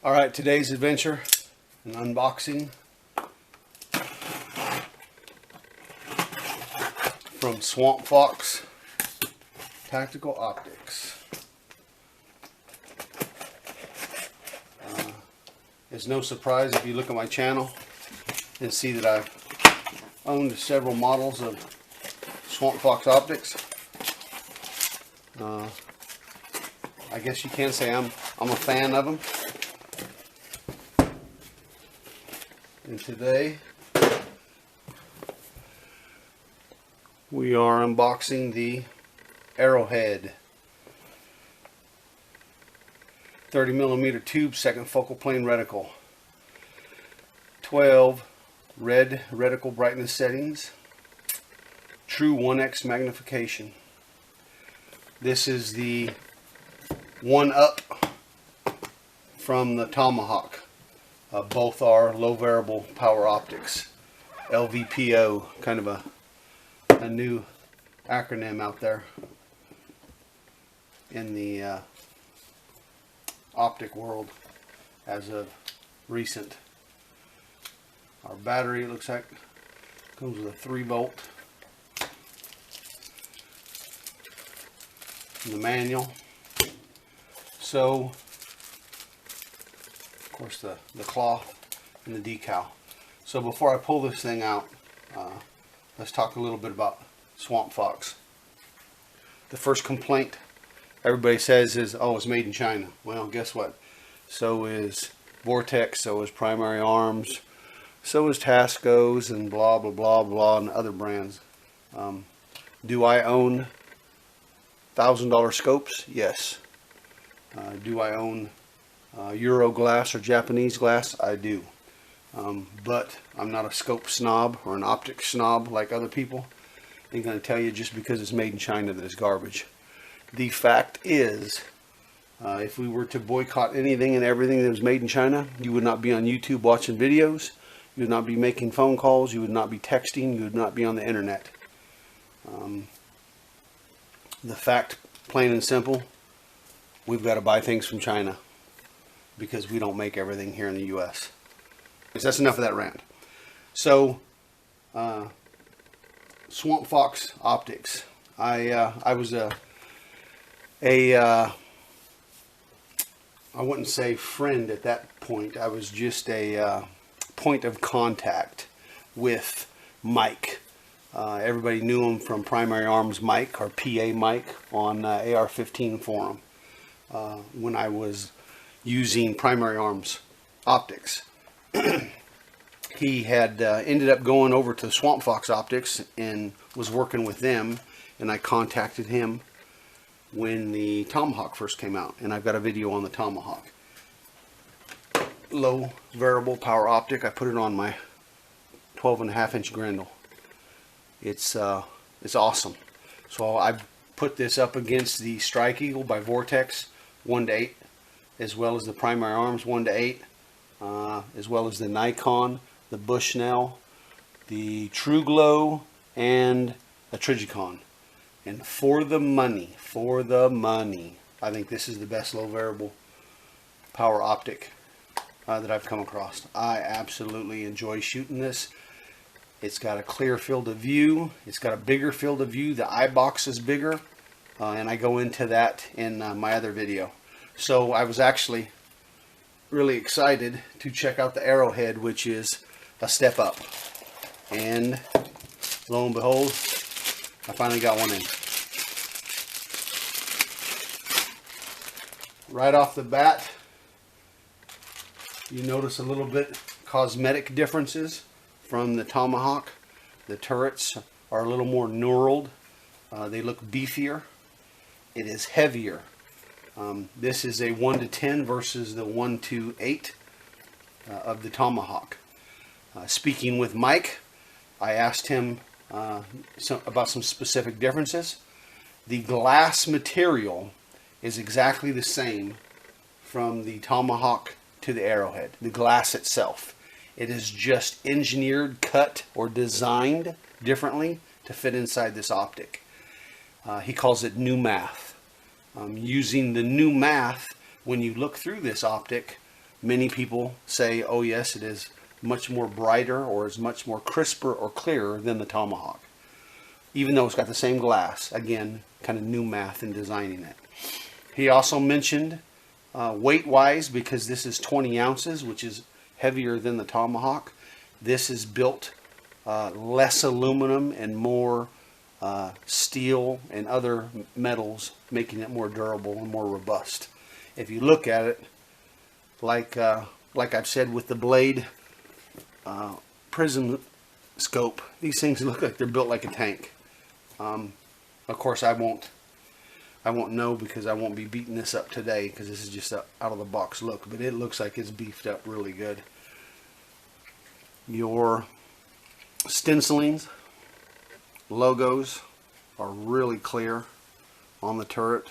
Alright, today's adventure, an unboxing from Swampfox Tactical Optics. It's no surprise if you look at my channel and see that I've owned several models of Swampfox optics. I guess you can say I'm a fan of them. And today we are unboxing the Arrowhead 30mm tube second focal plane reticle. 12 red reticle brightness settings. True 1x magnification. This is the one up from the Tomahawk. Both are low variable power optics. LPVO, kind of a new acronym out there in the optic world as of recent. Our battery, it looks like, comes with a 3-volt. The manual. So, of course, the cloth and the decal. So before I pull this thing out, let's talk a little bit about Swampfox. The first complaint everybody says is, oh, it's made in China. Well, guess what? So is Vortex, so is Primary Arms, so is Tasco's, and blah, blah, blah, blah, and other brands. Do I own $1,000 scopes? Yes. Do I own Euro glass or Japanese glass? I do. But I'm not a scope snob or an optic snob like other people. I'm going to tell you just because it's made in China that it's garbage. The fact is, if we were to boycott anything and everything that was made in China, you would not be on YouTube watching videos, you would not be making phone calls, you would not be texting, you would not be on the internet. The fact, plain and simple, we've got to buy things from China because we don't make everything here in the US. So that's enough of that rant. So, Swampfox Optics. I was I wouldn't say friend at that point. I was just a point of contact with Mike. Everybody knew him from Primary Arms Mike, or PA Mike, on AR-15 forum when I was using Primary Arms optics. He had ended up going over to Swampfox Optics and was working with them, and I contacted him when the Tomahawk first came out, and I've got a video on the Tomahawk. Low variable power optic. I put it on my 12.5-inch Grendel. It's awesome. So I put this up against the Strike Eagle by Vortex 1-8, as well as the Primary Arms 1-8, as well as the Nikon, the Bushnell, the True Glow, and a Trijicon. And for the money, I think this is the best low variable power optic that I've come across. I absolutely enjoy shooting this. It's got a clear field of view. It's got a bigger field of view. The eye box is bigger, and I go into that in my other video. So I was actually really excited to check out the Arrowhead, which is a step up. And lo and behold, I finally got one in. Right off the bat, you notice a little bit cosmetic differences from the Tomahawk. The turrets are a little more knurled. They look beefier. It is heavier. This is a 1-10 versus the 1-8 of the Tomahawk. Speaking with Mike, I asked him about some specific differences. The glass material is exactly the same from the Tomahawk to the Arrowhead. The glass itself. It is just engineered, cut, or designed differently to fit inside this optic. He calls it new math. Using the new math, when you look through this optic, Many people say, oh yes, it is much more brighter or is much more crisper or clearer than the Tomahawk. Even though it's got the same glass. Again, kind of new math in designing it. He also mentioned weight-wise, because this is 20 ounces, which is heavier than the Tomahawk. This is built less aluminum and more steel and other metals, making it more durable and more robust. If you look at it, like I've said with the Blade prism scope, these things look like they're built like a tank. Of course, I won't know, because I won't be beating this up today, because this is just a out of the box look, but it looks like it's beefed up really good. Your stencilings, logos are really clear on the turret.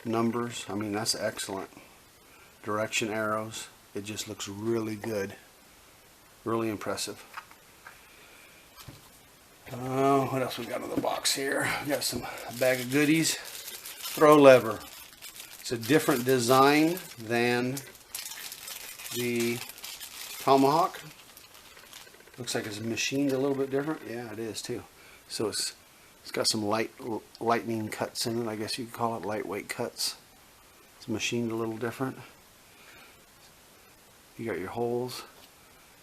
Numbers, I mean, that's excellent. Direction arrows, it just looks really good. Really impressive. What else we got in the box here? We got a bag of goodies. Throw lever. It's a different design than the Tomahawk. Looks like it's machined a little bit different. Yeah, it is too. So it's got some lightning cuts in it. I guess you could call it lightweight cuts. It's machined a little different. You got your holes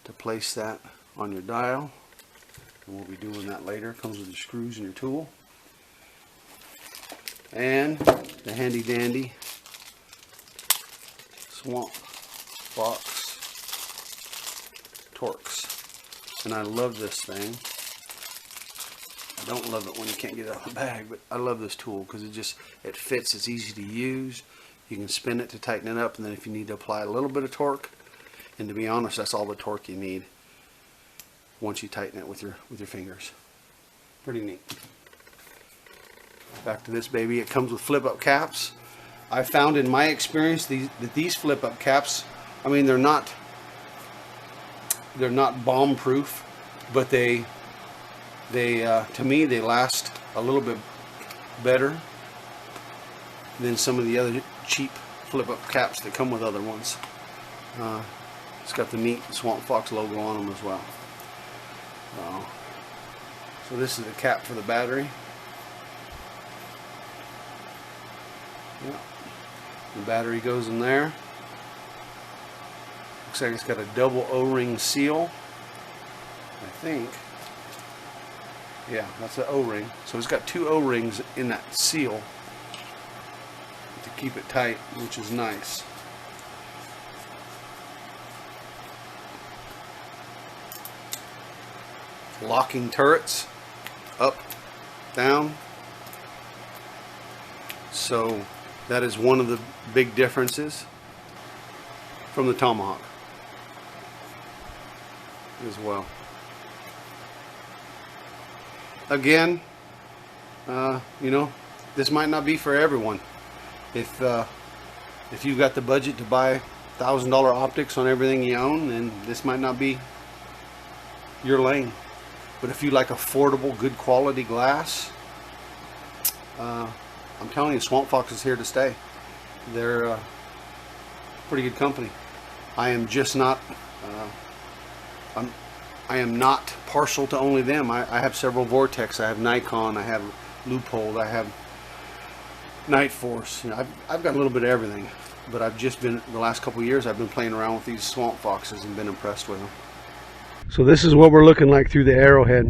to place that on your dial. And we'll be doing that later. Comes with your screws and your tool. And the handy dandy Swampfox Torx. And I love this thing. I don't love it when you can't get it out of the bag, but I love this tool because it fits, it's easy to use. You can spin it to tighten it up, and then if you need to apply a little bit of torque, and to be honest, that's all the torque you need once you tighten it with your fingers. Pretty neat. Back to this baby. It comes with flip-up caps. I found in my experience that these flip-up caps, I mean, they're not bomb-proof, but they to me, they last a little bit better than some of the other cheap flip-up caps that come with other ones. It's got the neat Swampfox logo on them as well. So this is the cap for the battery. Yep. The battery goes in there. Looks like it's got a double O-ring seal, I think. Yeah, that's an O-ring. So it's got two O-rings in that seal to keep it tight, which is nice. Locking turrets, up, down. So that is one of the big differences from the Tomahawk as well. Again, you know, this might not be for everyone. If you've got the budget to buy $1,000 optics on everything you own, then this might not be your lane. But if you like affordable, good quality glass, I'm telling you, Swampfox is here to stay. They're a pretty good company. I am just not, I am not partial to only them. I have several Vortex. I have Nikon. I have Loophole. I have Night Force. You know, I've got a little bit of everything. But I've just been, the last couple of years, I've been playing around with these Swampfoxes and been impressed with them. So this is what we're looking like through the Arrowhead.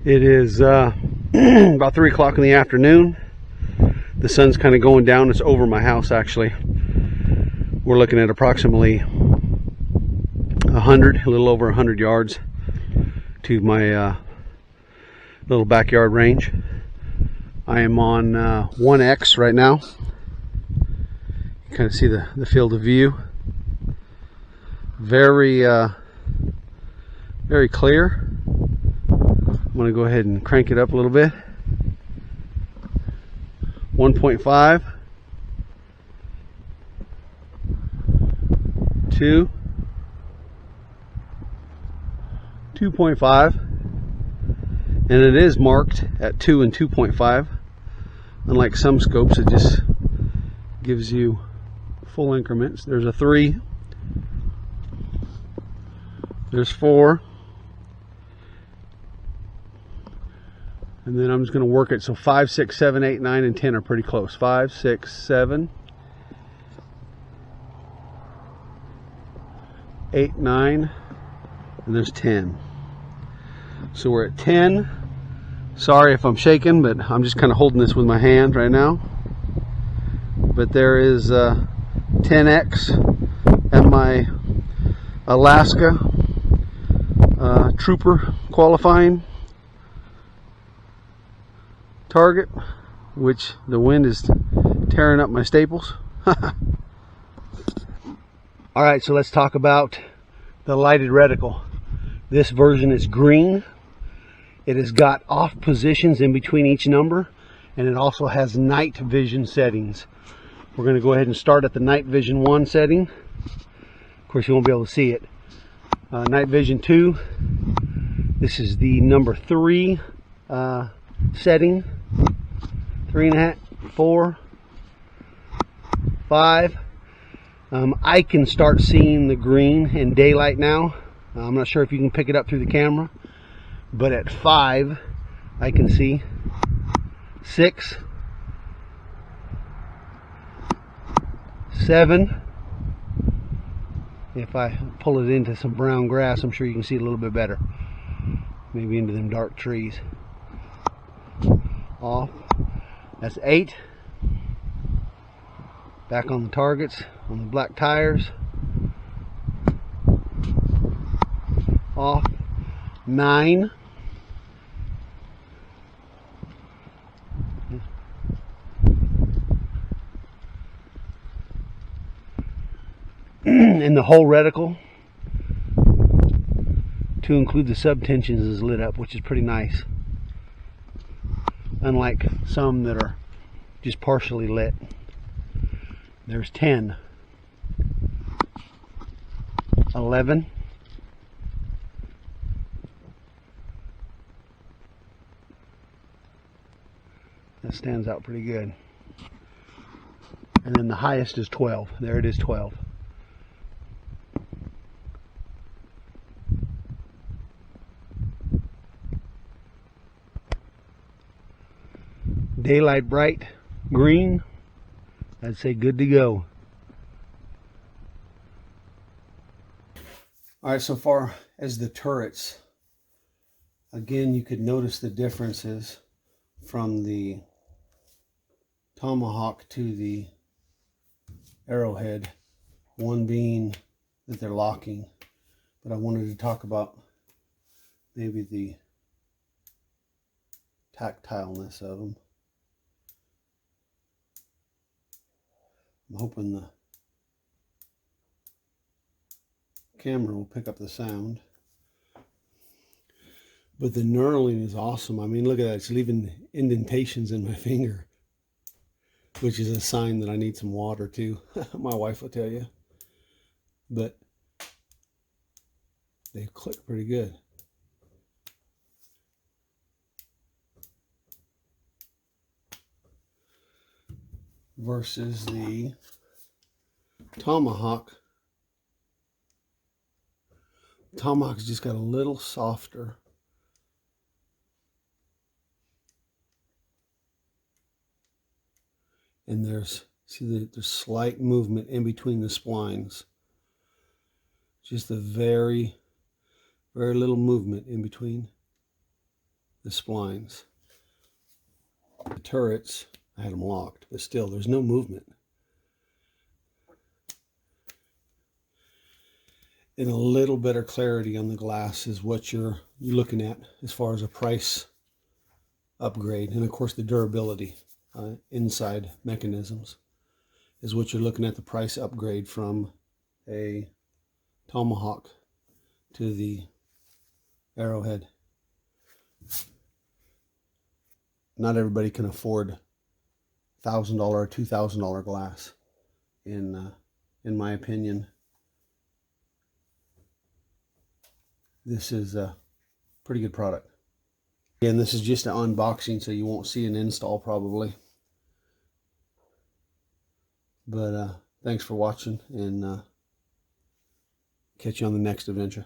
It is about 3 o'clock in the afternoon. The sun's kind of going down. It's over my house, actually. We're looking at approximately 100, a little over 100 yards to my little backyard range. I am on 1X right now. You kind of see the field of view. Very very clear. I'm going to go ahead and crank it up a little bit. 1.5, 2, 2.5, and it is marked at 2 and 2.5. Unlike some scopes, it just gives you full increments. There's a 3, there's 4, and then I'm just going to work it. So 5, 6, 7, 8, 9, and 10 are pretty close. 5, 6, 7, 8, 9, and there's 10. So we're at 10. Sorry if I'm shaking, but I'm just kind of holding this with my hand right now. But there is 10x at my Alaska Trooper qualifying target, which the wind is tearing up my staples. Alright, so let's talk about the lighted reticle. This version is green. It has got off positions in between each number, and it also has night vision settings. We're going to go ahead and start at the night vision 1 setting. Of course, you won't be able to see it. Night vision 2. This is the number 3 setting. 3.5, 4, 5. I can start seeing the green in daylight now. I'm not sure if you can pick it up through the camera, but at 5 I can see. 6, 7. If I pull it into some brown grass, I'm sure you can see it a little bit better. Maybe into them dark trees. Off. That's 8. Back on the targets, on the black tires. Off. 9. And the whole reticle, to include the subtensions, is lit up, which is pretty nice. Unlike some that are just partially lit. There's 10. 11. That stands out pretty good. And then the highest is 12. There it is, 12. Daylight bright green, I'd say good to go. All right, so far as the turrets, again, you could notice the differences from the Tomahawk to the Arrowhead, one being that they're locking. But I wanted to talk about maybe the tactileness of them. I'm hoping the camera will pick up the sound. But the knurling is awesome. I mean, look at that. It's leaving indentations in my finger, which is a sign that I need some water too. My wife will tell you. But they click pretty good. Versus the Tomahawk. Tomahawk's just got a little softer. And there's, see, there's slight movement in between the splines. Just a very, very little movement in between the splines. The turrets, I had them locked, but still, there's no movement. And a little better clarity on the glass is what you're looking at as far as a price upgrade. And of course, the durability inside mechanisms is what you're looking at, the price upgrade from a Tomahawk to the Arrowhead. Not everybody can afford $1,000 or $2,000 glass. In my opinion, this is a pretty good product. Again, this is just an unboxing, so you won't see an install probably. But thanks for watching, and catch you on the next adventure.